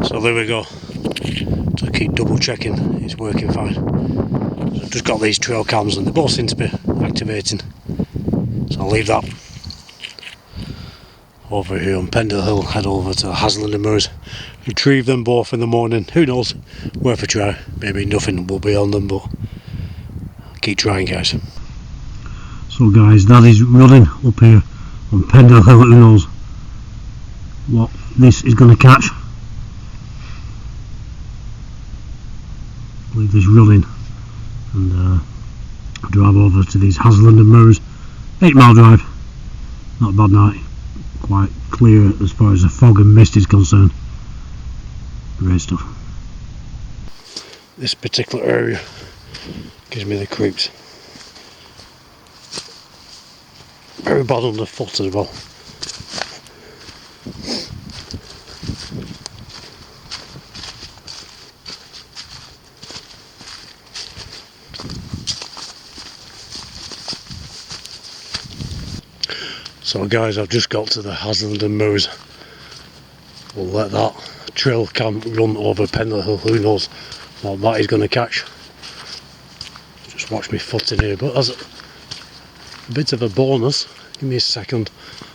So there we go. So keep double checking it's working fine. So I've just got these trail cams and they both seem to be activating. So I'll leave that over here on Pendlehill, head over to Haslingden Moors, retrieve them both in the morning. Who knows, worth a try. Maybe nothing will be on them, but keep trying, guys. So guys, that is running up here on Pendlehill. Who knows what this is going to catch. Leave this running and drive over to these Haslingden Moors. 8-mile drive, not a bad night, quite clear as far as the fog and mist is concerned. Great stuff. This particular area gives me the creeps. Very bad underfoot as well. So guys, I've just got to the Haslingden Moors. We'll let that trail cam run over Pendlehill. Who knows what that is going to catch. Just watch me foot in here, but as a bit of a bonus, give me a second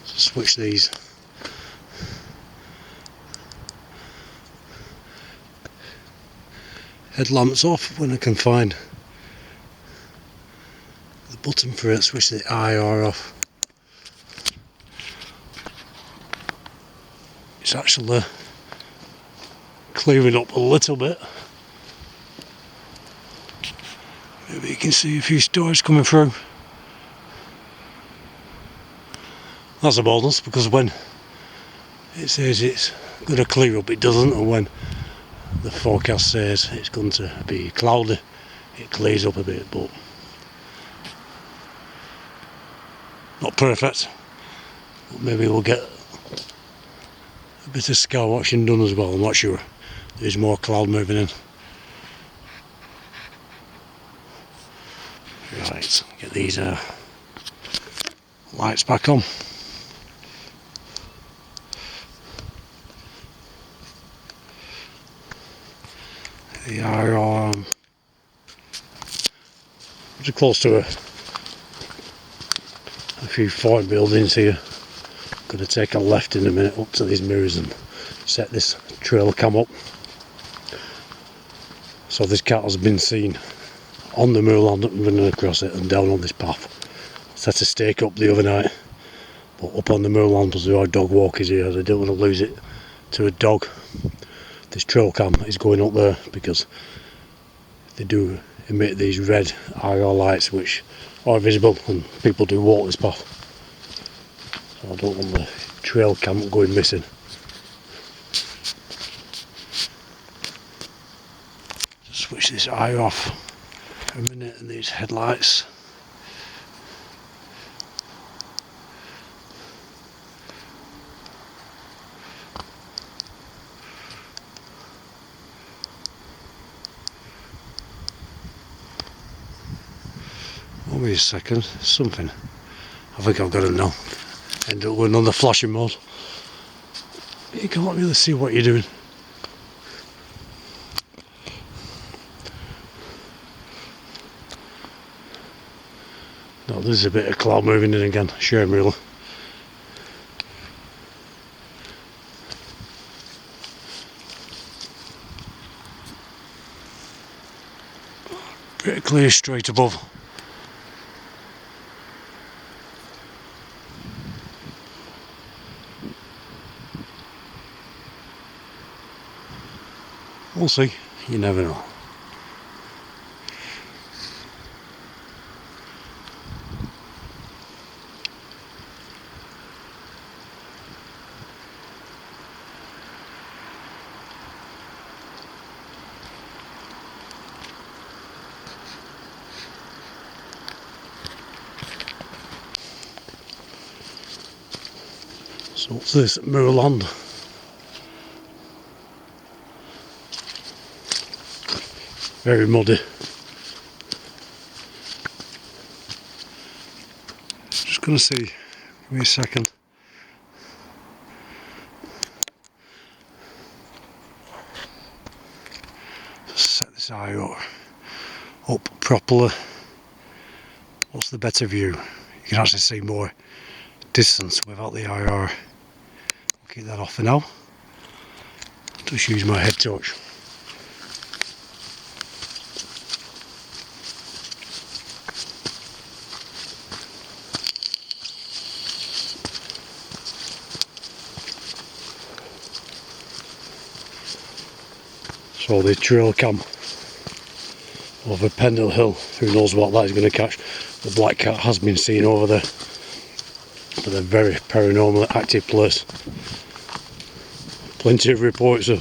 to switch these headlamps off when I can find the button for it. Switch the IR off. It's actually clearing up a little bit. Maybe you can see a few stars coming through. That's a bonus, because when it says it's going to clear up, it doesn't, and when the forecast says it's going to be cloudy, it clears up a bit, but not perfect. But maybe we'll get a bit of skywatching done as well. I'm not sure. There's more cloud moving in. Right, get these lights back on. They are pretty close to a few fort buildings here. Going to take a left in a minute up to these mirrors and set this trail cam up. So this cat has been seen on the moorland running across it and down on this path. Set a stake up the other night, but up on the moorland, because there are dog walkers here, I don't want to lose it to a dog. This trail cam is going up there because they do emit these red IR lights which are visible and people do walk this path. So I don't want the trail cam going missing. Just switch this eye off for a minute and these headlights. Wait a second, something. I think I've got it now. End up going on the flashing mode. You can't really see what you're doing. No, there's a bit of cloud moving in again. Shame really. Pretty clear straight above. We'll see, you never know. So what's this, moorland? Very muddy. Just gonna see, give me a second. this eye up properly. What's the better view? You can actually see more distance without the IR. I'll keep that off for now. Just use my head torch. So the trail cam over Pendlehill, who knows what that is going to catch. The black cat has been seen over there, but a very paranormally active place. Plenty of reports of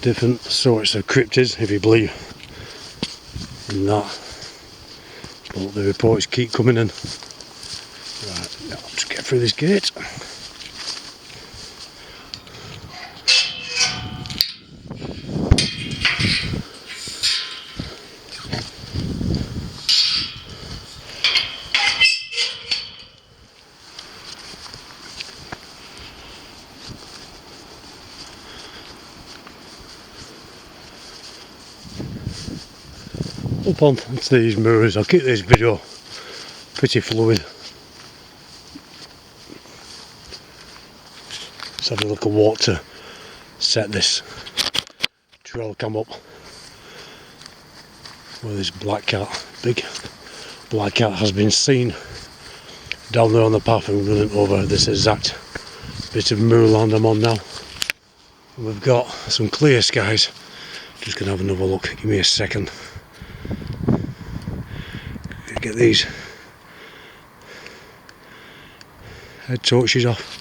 different sorts of cryptids, if you believe in that, but the reports keep coming in. Right, now I'll just get through this gate. Up on to these moors. I'll keep this video pretty fluid. Let's have a little walk to set this trail cam up where this black cat, big black cat, has been seen down there on the path and running over this exact bit of moorland I'm on now. And we've got some clear skies. Just gonna have another look. Give me a second. Get these head torches off.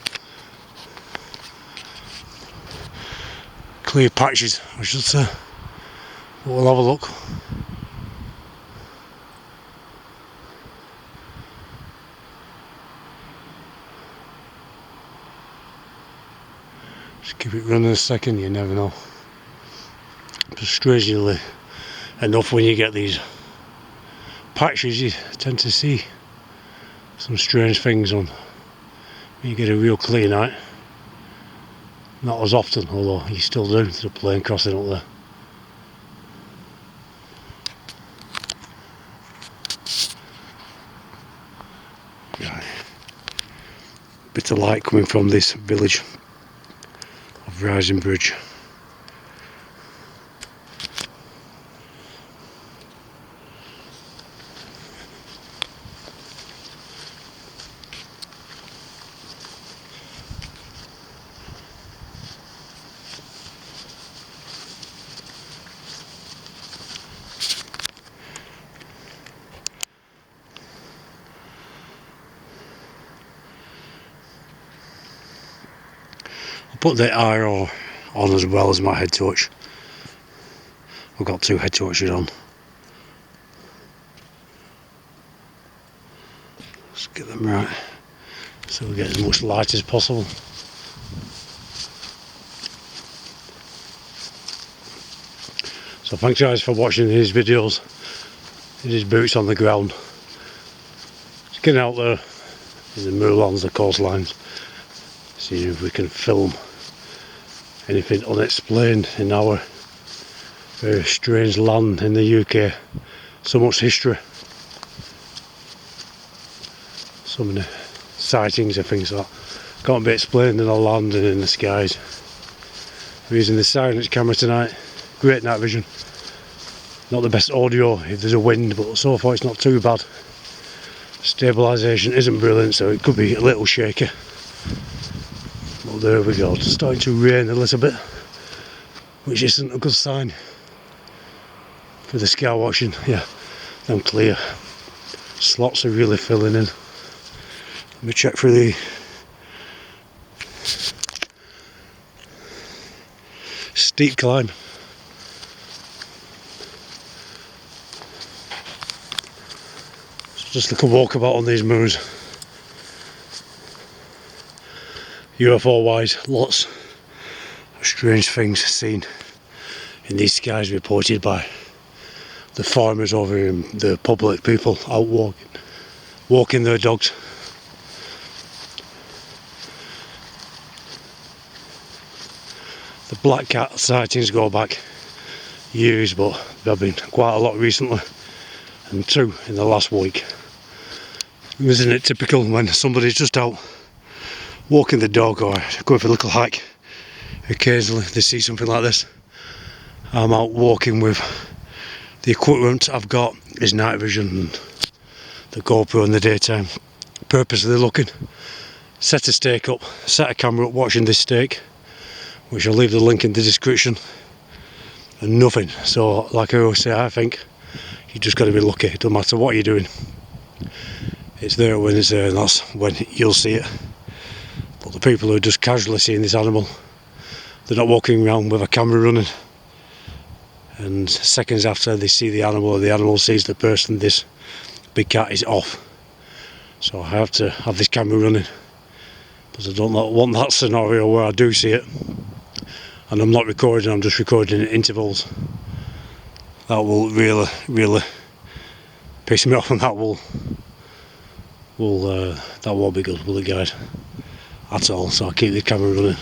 Clear patches, I should say. We'll have a look. Just keep it running a second, you never know. But strangely enough, when you get these patches, you tend to see some strange things on. You get a real clear night. Not as often, although you still do. There's a plane crossing up there. Right. Bit of light coming from this village of Rising Bridge. I'll put the IR on as well as my head torch. I've got two head torches on. Let's get them right so we get as much light as possible. So thanks guys for watching these videos. It is boots on the ground. Just getting out there in the moorlands, the coastlines, seeing if we can film anything unexplained in our very strange land in the UK. So much history, so many sightings and things that can't be explained in the land and in the skies. We're using the silence camera tonight. Great night vision. Not the best audio if there's a wind, but so far it's not too bad. Stabilisation isn't brilliant, so it could be a little shaky. Well, there we go. It's starting to rain a little bit, which isn't a good sign for the Skywatching. Yeah, them clear slots are really filling in. Let me check through the steep climb. Just like a walkabout on these moors. UFO wise, lots of strange things seen in these skies reported by the farmers over here and the public people out walking their dogs. The black cat sightings go back years, but there have been quite a lot recently, and 2 in the last week. Isn't it typical when somebody's just out walking the dog or going for a little hike, occasionally they see something like this. I'm out walking with the equipment I've got is night vision and the GoPro in the daytime, purposely looking, set a stake up, set a camera up watching this stake, which I'll leave the link in the description, and nothing. So like I always say, I think you just got to be lucky. It doesn't matter what you're doing, it's there when it's there, and that's when you'll see it. But the people who are just casually seeing this animal, they're not walking around with a camera running, and seconds after they see the animal or the animal sees the person, this big cat is off. So I have to have this camera running, because I don't want that scenario where I do see it and I'm not recording, I'm just recording in intervals. That will really piss me off, and that won't be good, will it, guys? At all. So I'll keep the camera running.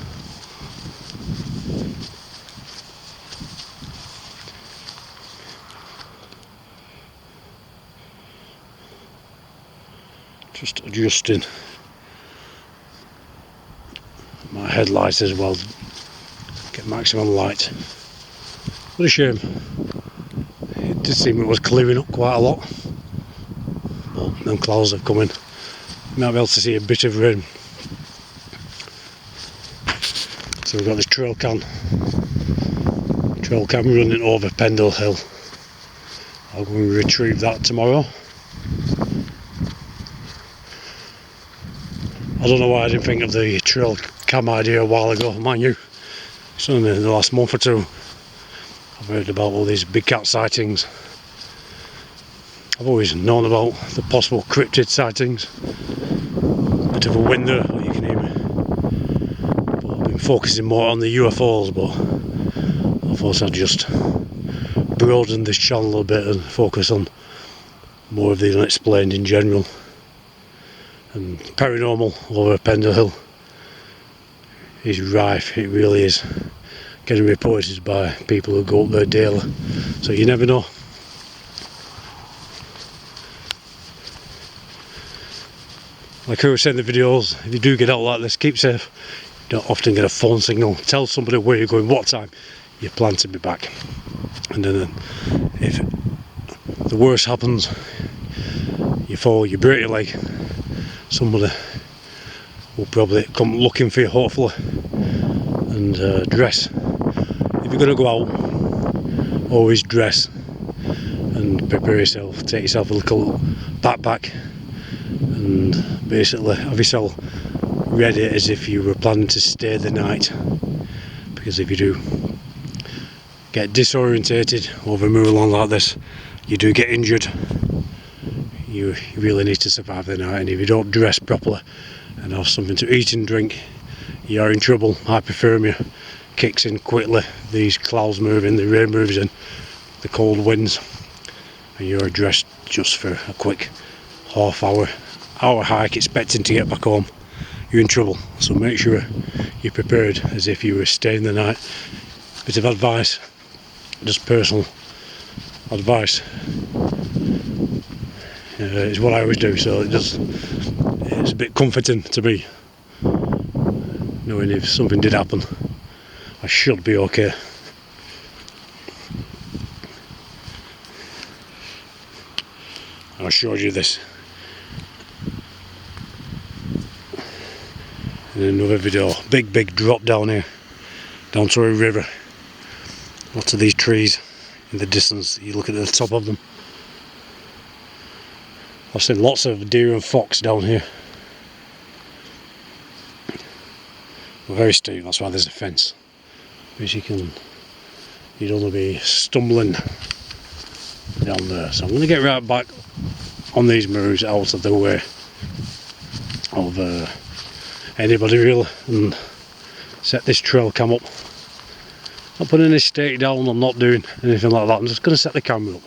Just adjusting my headlights as well, get maximum light. What a shame. It did seem it was clearing up quite a lot, but them clouds have come in. You might be able to see a bit of rain. So we've got this trail cam running over Pendlehill. I'll go and retrieve that tomorrow. I don't know why I didn't think of the trail cam idea a while ago, mind you. It's only in the last month or 2 I've heard about all these big cat sightings. I've always known about the possible cryptid sightings. Bit of a window, you can hear me. But I've been focusing more on the UFOs, but I thought I'd just broaden this channel a little bit and focus on more of the unexplained in general. And paranormal over Pendlehill is rife, it really is. Getting reported by people who go up there daily, so you never know. Like I was saying in the videos, if you do get out like this, keep safe. You don't often get a phone signal. Tell somebody where you're going, what time you plan to be back. And then if the worst happens, you fall, you break your leg, somebody will probably come looking for you, hopefully, and dress. If you're going to go out, always dress and prepare yourself. Take yourself a little backpack and basically have yourself ready as if you were planning to stay the night, because if you do get disorientated over moorland like this, you do get injured. You really need to survive the night, and if you don't dress properly and have something to eat and drink, you are in trouble. Hypothermia kicks in quickly, these clouds move in, the rain moves in, the cold winds, and you're dressed just for a quick half-hour hike expecting to get back home. You're in trouble. So make sure you're prepared as if you were staying the night. Bit of advice, just personal advice, is what I always do, so it's a bit comforting to me, knowing if something did happen, I should be okay. I showed you this in another video. Big drop down here, down to a river. Lots of these trees in the distance, you look at the top of them. I've seen lots of deer and fox down here. We're very steep, that's why there's a fence. Because you'd only be stumbling down there. So I'm going to get right back on these moves, out of the way of anybody really, and set this trail cam up. Not putting any stake down, I'm not doing anything like that. I'm just going to set the camera up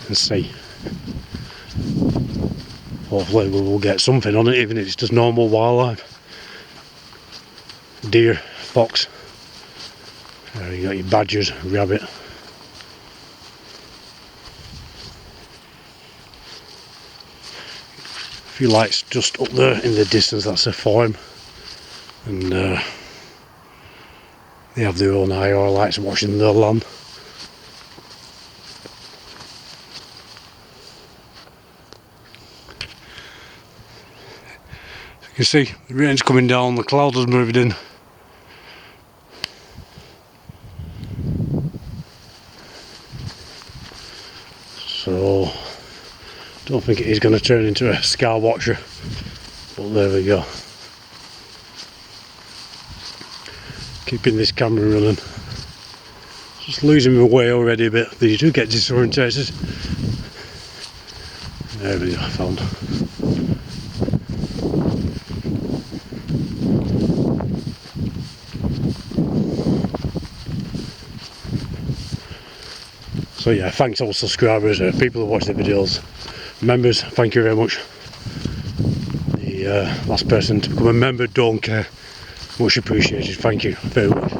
and see. Hopefully we will get something on it, even if it's just normal wildlife. Deer, fox, You got your badgers, rabbit. A few lights just up there in the distance, that's a farm, and they have their own IR lights watching their land. You can see the rain's coming down, the clouds has moved in. So, don't think it is going to turn into a Skywatcher, but there we go. Keeping this camera running. Just losing my way already a bit, but you do get disorientated. There we go, I found. So yeah, thanks all subscribers, people who watch the videos, members, thank you very much. The last person to become a member, don't care, much appreciated, thank you very much.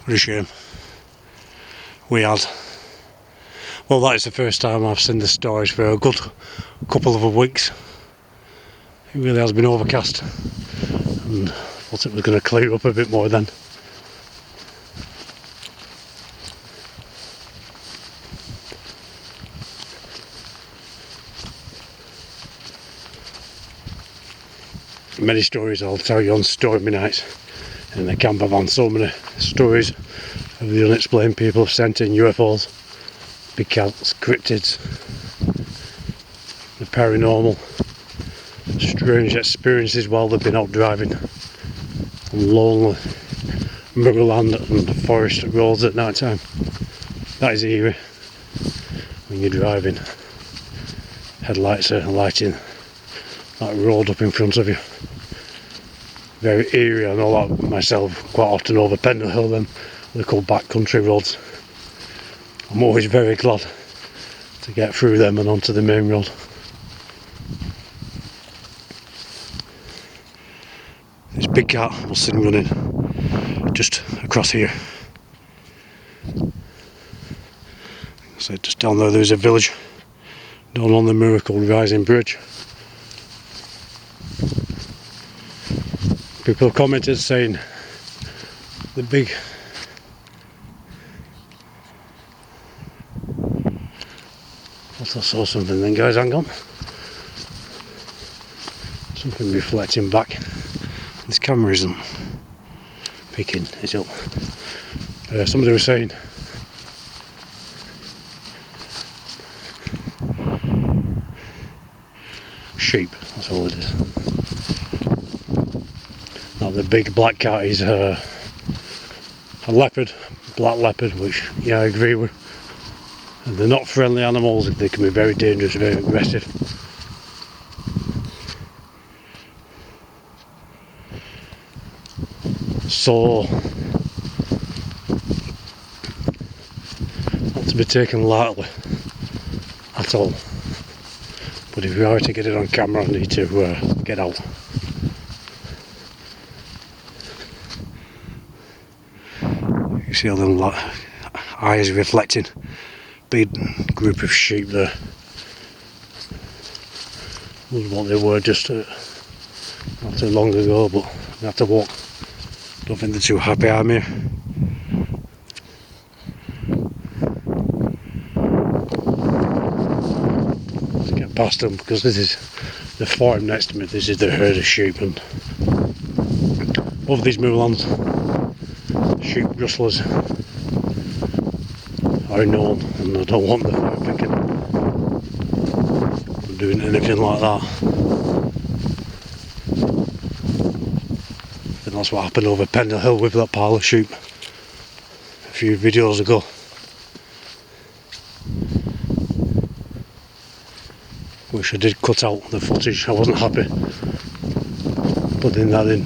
What a shame. We had. Well, that is the first time I've seen the stories for a good couple of weeks. It really has been overcast, and I thought it was going to clear up a bit more then. Many stories I'll tell you on Stormy Nights in the camper van. So many stories of the unexplained people have sent in UFOs, big cats, cryptids, the paranormal, strange experiences while they've been out driving on lonely moorland and forest roads at night time. That is eerie when you're driving. Headlights are lighting that road up in front of you. Very eerie. I know that myself quite often over Pendlehill, them they're called backcountry roads. I'm always very glad to get through them and onto the main road. This big cat was seen running just across here. So just down there's a village down on the Miracle Rising Bridge. People have commented saying the big I saw something then, guys, hang on. Something reflecting back. This camera isn't picking it up. Somebody was saying sheep, that's all it is. Now the big black cat is a leopard, black leopard, which yeah, I agree with. And they're not friendly animals, they can be very dangerous, very aggressive. So, not to be taken lightly at all. But if you are to get it on camera, I need to get out. You see all them eyes reflecting. Big group of sheep there. Was what they were just not too long ago, but they have to walk. Don't think they're too happy I'm here. Let's get past them because this is the farm next to me. This is the herd of sheep, and over these moorlands, sheep rustlers are known, and I don't want the fire picking or doing anything like that. I think that's what happened over Pendlehill with that pile of sheep a few videos ago. Which I did cut out the footage, I wasn't happy putting that in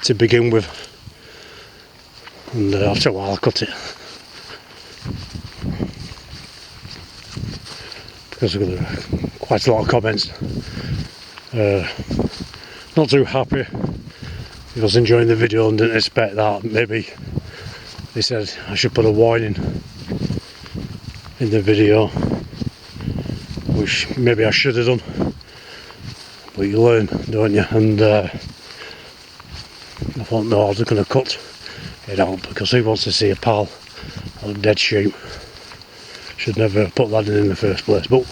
to begin with, and after a while I cut it. because we've got quite a lot of comments. Not too happy. He was enjoying the video and didn't expect that. Maybe they said I should put a warning in the video, which maybe I should have done. But you learn, don't you? And I thought, no, I was going to cut it out because who wants to see a pal on a dead sheep? Should never have put that in the first place. But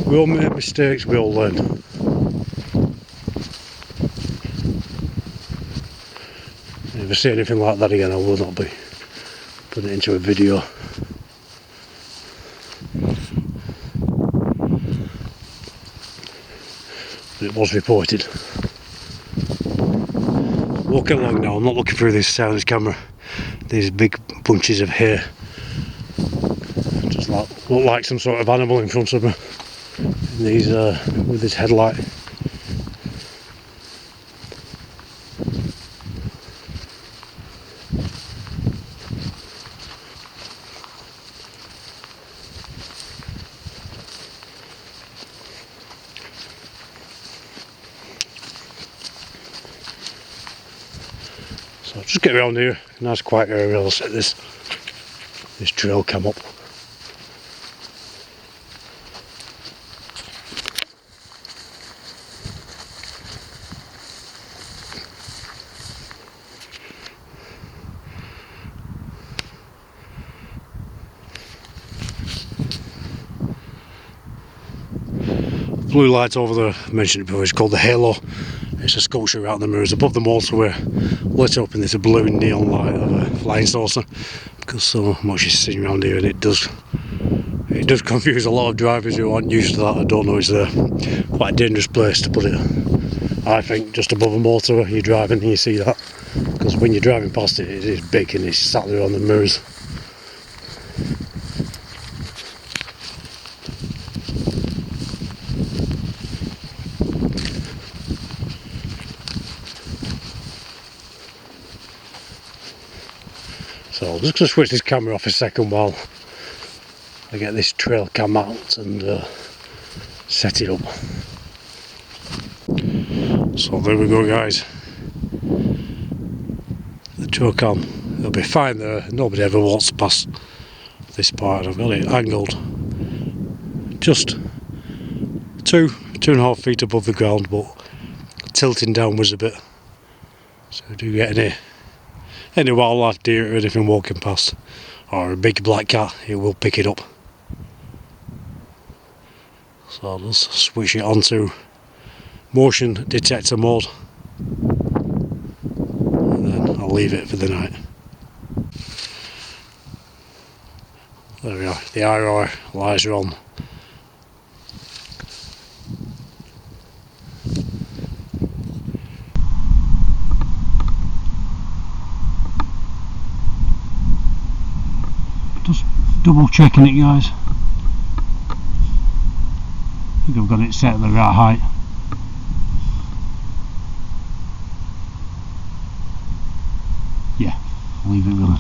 we all make mistakes, we all learn. If I see anything like that again, I will not be putting it into a video. But it was reported. Walking along now, I'm not looking through this silence camera. These big bunches of hair just look like some sort of animal in front of me. And these with this headlight. So I'll just get around here, a nice quiet area. I'll set this trail cam up. Blue light over there, I mentioned it before, it's called the Halo. It's a sculpture out in the mirrors above the motorway, lit up in this blue neon light of a flying saucer, because so much is seen around here, and it does confuse a lot of drivers who aren't used to that. I don't know, it's quite a dangerous place to put it. I think just above a motorway, you're driving and you see that, because when you're driving past it, it is big and it's sat there on the mirrors. So I'm just going to switch this camera off a second while I get this trail cam out and set it up. So there we go, guys. The trail cam, it'll be fine there. Nobody ever walks past this part. I've got it angled just 2.5 feet above the ground, but tilting downwards a bit. So do you get any wildlife, deer or anything walking past, or a big black cat, it will pick it up. So I'll just switch it onto motion detector mode, and then I'll leave it for the night. There we are, the IR lights are on. Just double checking it, guys. I think I've got it set at the right height. Yeah, I'll leave it there.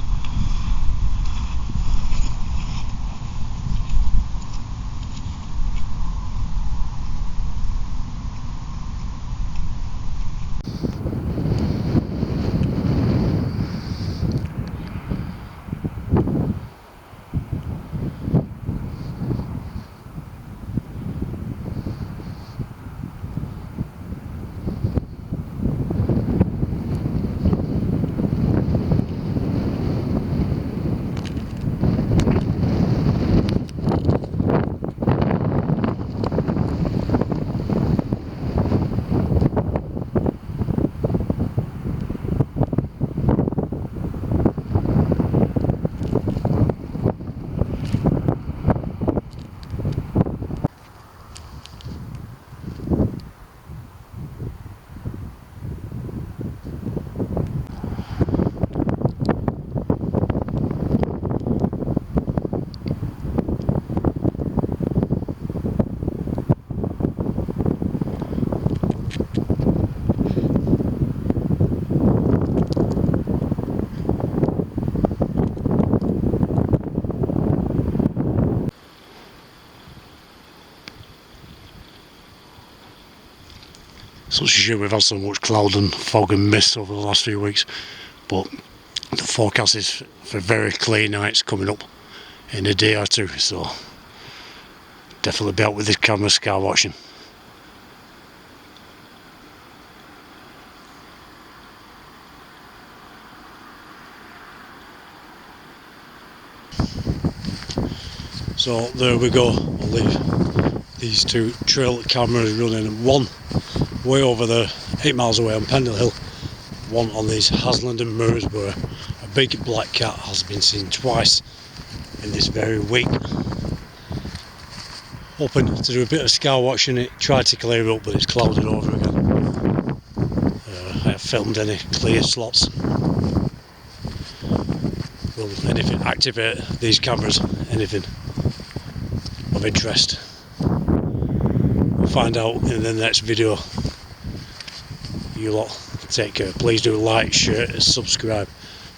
such as you, we've had so much cloud and fog and mist over the last few weeks, but the forecast is for very clear nights coming up in a day or two, so definitely be out with this camera sky watching. So there we go. I'll leave these two trail cameras running, one way over there 8 miles away on Pendlehill, one on these Haslingden moors where a big black cat has been seen twice in this very week. Hoping to do a bit of sky watching. It tried to clear up, but it's clouded over again. I haven't filmed any clear slots. Will anything activate these cameras? Anything of interest? We'll find out in the next video. You lot take care. Please do like, share and subscribe.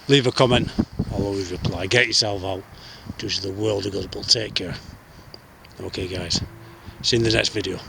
Leave a comment. I'll always reply. Get yourself out. Do the world a good, but take care. Okay guys, see you in the next video.